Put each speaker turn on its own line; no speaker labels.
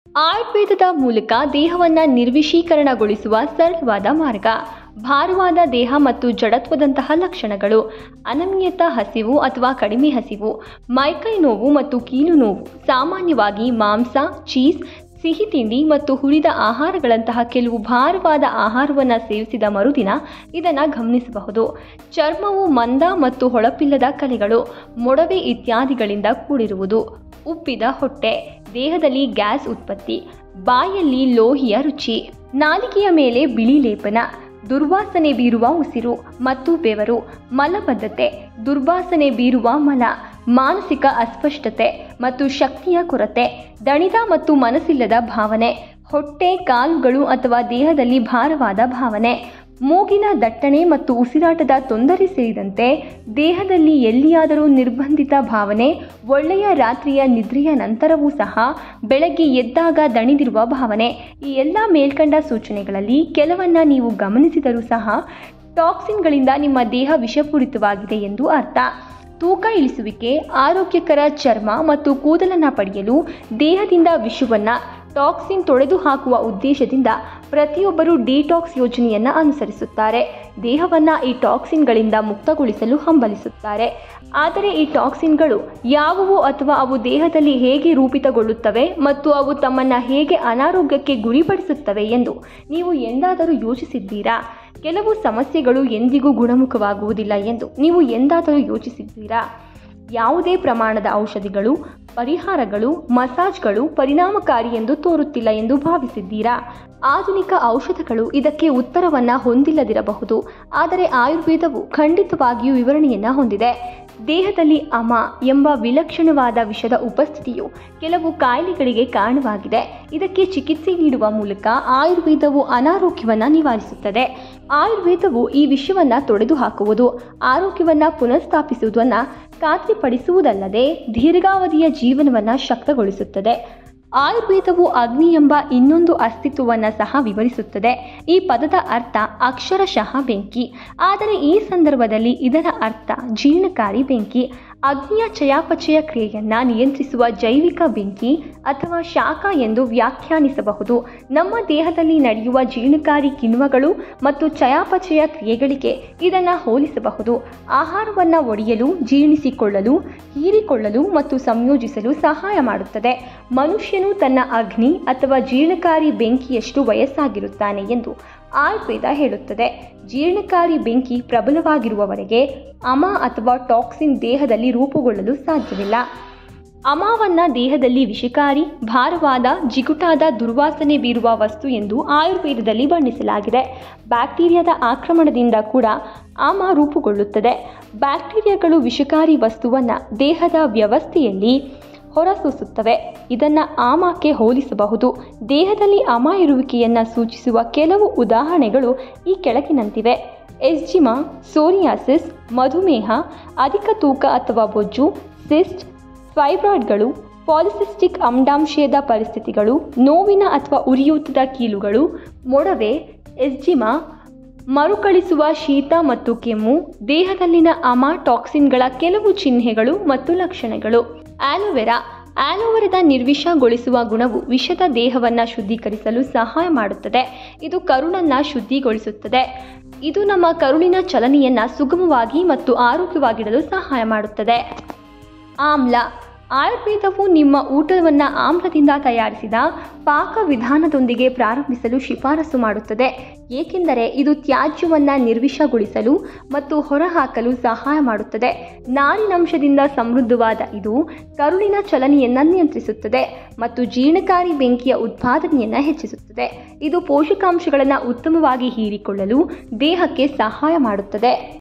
ಆಯುರ್ವೇದದ ಮೂಲಕ ದೇಹವನ್ನು ನಿರ್ವಿಷೀಕರಣಗೊಳಿಸುವ ಸರಳವಾದ ಮಾರ್ಗ. ಭಾರವಾದ ದೇಹ ಮತ್ತು ಜಡತ್ವದಂತಹ ಲಕ್ಷಣಗಳು, ಅನಿಯಮಿತ ಹಸಿವು ಅಥವಾ ಕಡಿಮೆ ಹಸಿವು, ಮೈಕೈ ನೋವು ಮತ್ತು ಕೀಲು ನೋವು, ಸಾಮಾನ್ಯವಾಗಿ ಮಾಂಸ, ಚೀಸ್, ಸಿಹಿ ತಿಂಡಿ ಮತ್ತು ಹುರಿದ ಆಹಾರಗಳಂತಹ ಕೆಲವು ಭಾರವಾದ ಆಹಾರವನ್ನು ಸೇವಿಸಿದ ಮರುದಿನ ಇದನ್ನು ಗಮನಿಸಬಹುದು. ಚರ್ಮವು ಮಂದ ಮತ್ತು ಹೊಳಪಿಲ್ಲದ ಕಲೆಗಳು, ಮೊಡವೆ ಇತ್ಯಾದಿಗಳಿಂದ ಕೂಡಿರುವುದು. ಉಬ್ಬಿದ ಹೊಟ್ಟೆ, ದೇಹದಲ್ಲಿ ಗ್ಯಾಸ್ ಉತ್ಪತ್ತಿ, ಬಾಯಲ್ಲಿ ಲೋಹಿಯ ರುಚಿ, ನಾಲಿಗೆಯ ಮೇಲೆ ಬಿಳಿ ಲೇಪನ, ದುರ್ವಾಸನೆ ಬೀರುವ ಉಸಿರು ಮತ್ತು ಬೆವರು, ಮಲಬದ್ಧತೆ, ದುರ್ವಾಸನೆ ಬೀರುವ ಮಲ, ಮಾನಸಿಕ ಅಸ್ಪಷ್ಟತೆ ಮತ್ತು ಶಕ್ತಿಯ ಕೊರತೆ, ದಣಿದ ಮತ್ತು ಮನಸ್ಸಿಲ್ಲದ ಭಾವನೆ, ಹೊಟ್ಟೆ, ಕಾಲುಗಳು ಅಥವಾ ದೇಹದಲ್ಲಿ ಭಾರವಾದ ಭಾವನೆ, ಮೂಗಿನ ದಟ್ಟಣೆ ಮತ್ತು ಉಸಿರಾಟದ ತೊಂದರೆ ಸೇರಿದಂತೆ ದೇಹದಲ್ಲಿ ಎಲ್ಲಿಯಾದರೂ ನಿರ್ಬಂಧಿತ ಭಾವನೆ, ಒಳ್ಳೆಯ ರಾತ್ರಿಯ ನಿದ್ರೆಯ ನಂತರವೂ ಸಹ ಬೆಳಗ್ಗೆ ಎದ್ದಾಗ ದಣಿದಿರುವ ಭಾವನೆ. ಈ ಎಲ್ಲ ಮೇಲ್ಕಂಡ ಸೂಚನೆಗಳಲ್ಲಿ ಕೆಲವನ್ನ ನೀವು ಗಮನಿಸಿದರೂ ಸಹ ಟಾಕ್ಸಿನ್ಗಳಿಂದ ನಿಮ್ಮ ದೇಹ ವಿಷಪೂರಿತವಾಗಿದೆ ಎಂದು ಅರ್ಥ. ತೂಕ ಇಳಿಸುವಿಕೆ, ಆರೋಗ್ಯಕರ ಚರ್ಮ ಮತ್ತು ಕೂದಲನ್ನು ಪಡೆಯಲು ದೇಹದಿಂದ ವಿಷವನ್ನು, ಟಾಕ್ಸಿನ್ ತೊಡೆದು ಹಾಕುವ ಉದ್ದೇಶದಿಂದ ಪ್ರತಿಯೊಬ್ಬರೂ ಡಿಟಾಕ್ಸ್ ಯೋಜನೆಯನ್ನು ಅನುಸರಿಸುತ್ತಾರೆ. ದೇಹವನ್ನು ಈ ಟಾಕ್ಸಿನ್ಗಳಿಂದ ಮುಕ್ತಗೊಳಿಸಲು ಹಂಬಲಿಸುತ್ತಾರೆ. ಆದರೆ ಈ ಟಾಕ್ಸಿನ್ಗಳು ಯಾವುವು ಅಥವಾ ಅವು ದೇಹದಲ್ಲಿ ಹೇಗೆ ರೂಪಿತಗೊಳ್ಳುತ್ತವೆ ಮತ್ತು ಅವು ತಮ್ಮನ್ನು ಹೇಗೆ ಅನಾರೋಗ್ಯಕ್ಕೆ ಗುರಿಪಡಿಸುತ್ತವೆ ಎಂದು ನೀವು ಎಂದಾದರೂ ಯೋಚಿಸಿದ್ದೀರಾ? ಕೆಲವು ಸಮಸ್ಯೆಗಳು ಎಂದಿಗೂ ಗುಣಮುಖವಾಗುವುದಿಲ್ಲ ಎಂದು ನೀವು ಎಂದಾದರೂ ಯೋಚಿಸಿದ್ದೀರಾ? ಯಾವುದೇ ಪ್ರಮಾಣದ ಔಷಧಿಗಳು, ಪರಿಹಾರಗಳು, ಮಸಾಜ್ಗಳು ಪರಿಣಾಮಕಾರಿ ಎಂದು ತೋರುತ್ತಿಲ್ಲ ಎಂದು ಭಾವಿಸಿದ್ದೀರಾ? ಆಧುನಿಕ ಔಷಧಗಳು ಇದಕ್ಕೆ ಉತ್ತರವನ್ನು ಹೊಂದಿಲ್ಲದಿರಬಹುದು, ಆದರೆ ಆಯುರ್ವೇದವು ಖಂಡಿತವಾಗಿಯೂ ವಿವರಣೆಯನ್ನು ಹೊಂದಿದೆ. ದೇಹದಲ್ಲಿ ಅಮ ಎಂಬ ವಿಲಕ್ಷಣವಾದ ವಿಷದ ಉಪಸ್ಥಿತಿಯು ಕೆಲವು ಕಾಯಿಲೆಗಳಿಗೆ ಕಾರಣವಾಗಿದೆ. ಇದಕ್ಕೆ ಚಿಕಿತ್ಸೆ ನೀಡುವ ಮೂಲಕ ಆಯುರ್ವೇದವು ಅನಾರೋಗ್ಯವನ್ನು ನಿವಾರಿಸುತ್ತದೆ. ಆಯುರ್ವೇದವು ಈ ವಿಷವನ್ನು ತೊಡೆದು ಹಾಕುವುದು, ಆರೋಗ್ಯವನ್ನು ಪುನಃಸ್ಥಾಪಿಸುವುದನ್ನು ಖಾತ್ರಿಪಡಿಸುವುದಲ್ಲದೆ ದೀರ್ಘಾವಧಿಯ ಜೀವನವನ್ನು ಶಕ್ತಗೊಳಿಸುತ್ತದೆ. ಆಯುರ್ವೇದವು ಅಗ್ನಿ ಎಂಬ ಇನ್ನೊಂದು ಅಸ್ತಿತ್ವವನ್ನು ಸಹ ವಿವರಿಸುತ್ತದೆ. ಈ ಪದದ ಅರ್ಥ ಅಕ್ಷರಶಃ ಬೆಂಕಿ, ಆದರೆ ಈ ಸಂದರ್ಭದಲ್ಲಿ ಇದರ ಅರ್ಥ ಜೀರ್ಣಕಾರಿ ಬೆಂಕಿ. ಅಗ್ನಿಯ ಚಯಾಪಚಯ ಕ್ರಿಯೆಯನ್ನು ನಿಯಂತ್ರಿಸುವ ಜೈವಿಕ ಬೆಂಕಿ ಅಥವಾ ಶಾಖ ಎಂದು ವ್ಯಾಖ್ಯಾನಿಸಬಹುದು. ನಮ್ಮ ದೇಹದಲ್ಲಿ ನಡೆಯುವ ಜೀರ್ಣಕಾರಿ ಕಿಣ್ವಗಳು ಮತ್ತು ಚಯಾಪಚಯ ಕ್ರಿಯೆಗಳಿಗೆ ಇದನ್ನು ಹೋಲಿಸಬಹುದು. ಆಹಾರವನ್ನು ಒಡೆಯಲು, ಜೀರ್ಣಿಸಿಕೊಳ್ಳಲು, ಹೀರಿಕೊಳ್ಳಲು ಮತ್ತು ಸಂಯೋಜಿಸಲು ಸಹಾಯ ಮಾಡುತ್ತದೆ. ಮನುಷ್ಯನು ತನ್ನ ಅಗ್ನಿ ಅಥವಾ ಜೀರ್ಣಕಾರಿ ಬೆಂಕಿಯಷ್ಟು ವಯಸ್ಸಾಗಿರುತ್ತಾನೆ ಎಂದು ಆಯುರ್ವೇದ ಹೇಳುತ್ತದೆ. ಜೀರ್ಣಕಾರಿ ಬೆಂಕಿ ಪ್ರಬಲವಾಗಿರುವವರೆಗೆ ಅಮ ಅಥವಾ ಟಾಕ್ಸಿನ್ ದೇಹದಲ್ಲಿ ರೂಪುಗೊಳ್ಳಲು ಸಾಧ್ಯವಿಲ್ಲ. ಅಮವನ್ನು ದೇಹದಲ್ಲಿ ವಿಷಕಾರಿ, ಭಾರವಾದ, ಜಿಗುಟಾದ, ದುರ್ವಾಸನೆ ಬೀರುವ ವಸ್ತು ಎಂದು ಆಯುರ್ವೇದದಲ್ಲಿ ಬಣ್ಣಿಸಲಾಗಿದೆ. ಬ್ಯಾಕ್ಟೀರಿಯಾದ ಆಕ್ರಮಣದಿಂದ ಕೂಡ ಅಮ ರೂಪುಗೊಳ್ಳುತ್ತದೆ. ಬ್ಯಾಕ್ಟೀರಿಯಾಗಳು ವಿಷಕಾರಿ ವಸ್ತುವನ್ನು ದೇಹದ ವ್ಯವಸ್ಥೆಯಲ್ಲಿ ಹೊರಸೂಸುತ್ತವೆ. ಇದನ್ನು ಆಮಕ್ಕೆ ಹೋಲಿಸಬಹುದು. ದೇಹದಲ್ಲಿ ಅಮ ಇರುವಿಕೆಯನ್ನು ಸೂಚಿಸುವ ಕೆಲವು ಉದಾಹರಣೆಗಳು ಈ ಕೆಳಗಿನಂತಿವೆ: ಎಸ್ಜಿಮಾ, ಸೋರಿಯಾಸಿಸ್, ಮಧುಮೇಹ, ಅಧಿಕ ತೂಕ ಅಥವಾ ಬೊಜ್ಜು, ಸಿಸ್ಟ್, ಫೈಬ್ರಾಯ್ಡ್ಗಳು, ಪಾಲಿಸಿಸ್ಟಿಕ್ ಅಂಡಾಶಯದ ಪರಿಸ್ಥಿತಿಗಳು, ನೋವಿನ ಅಥವಾ ಉರಿಯೂತದ ಕೀಲುಗಳು, ಮೊಡವೆ, ಎಸ್ಜಿಮಾ, ಮರುಕಳಿಸುವ ಶೀತ ಮತ್ತು ಕೆಮ್ಮು. ದೇಹದಲ್ಲಿನ ಅಮ ಟಾಕ್ಸಿನ್ಗಳ ಕೆಲವು ಚಿಹ್ನೆಗಳು ಮತ್ತು ಲಕ್ಷಣಗಳು. ಆಲೋವೆರಾದ ನಿರ್ವಿಷಗೊಳಿಸುವ ಗುಣವು ವಿಷದ ದೇಹವನ್ನು ಶುದ್ಧೀಕರಿಸಲು ಸಹಾಯ ಮಾಡುತ್ತದೆ. ಇದು ಕರುಳನ್ನು ಶುದ್ಧಿಗೊಳಿಸುತ್ತದೆ. ಇದು ನಮ್ಮ ಕರುಳಿನ ಚಲನೆಯನ್ನು ಸುಗಮವಾಗಿ ಮತ್ತು ಆರೋಗ್ಯವಾಗಿಡಲು ಸಹಾಯ ಮಾಡುತ್ತದೆ. ಆಮ್ಲ. ಆಯುರ್ವೇದವು ನಿಮ್ಮ ಊಟವನ್ನು ಆಮ್ಲದಿಂದ ತಯಾರಿಸಿದ ಪಾಕವಿಧಾನದೊಂದಿಗೆ ಪ್ರಾರಂಭಿಸಲು ಶಿಫಾರಸು ಮಾಡುತ್ತದೆ, ಏಕೆಂದರೆ ಇದು ತ್ಯಾಜ್ಯವನ್ನು ನಿರ್ವಿಷಗೊಳಿಸಲು ಮತ್ತು ಹೊರಹಾಕಲು ಸಹಾಯ ಮಾಡುತ್ತದೆ. ನಾರಿನಂಶದಿಂದ ಸಮೃದ್ಧವಾದ ಇದು ಕರುಳಿನ ಚಲನೆಯನ್ನು ನಿಯಂತ್ರಿಸುತ್ತದೆ ಮತ್ತು ಜೀರ್ಣಕಾರಿ ಬೆಂಕಿಯ ಉತ್ಪಾದನೆಯನ್ನು ಹೆಚ್ಚಿಸುತ್ತದೆ. ಇದು ಪೋಷಕಾಂಶಗಳನ್ನು ಉತ್ತಮವಾಗಿ ಹೀರಿಕೊಳ್ಳಲು ದೇಹಕ್ಕೆ ಸಹಾಯ ಮಾಡುತ್ತದೆ.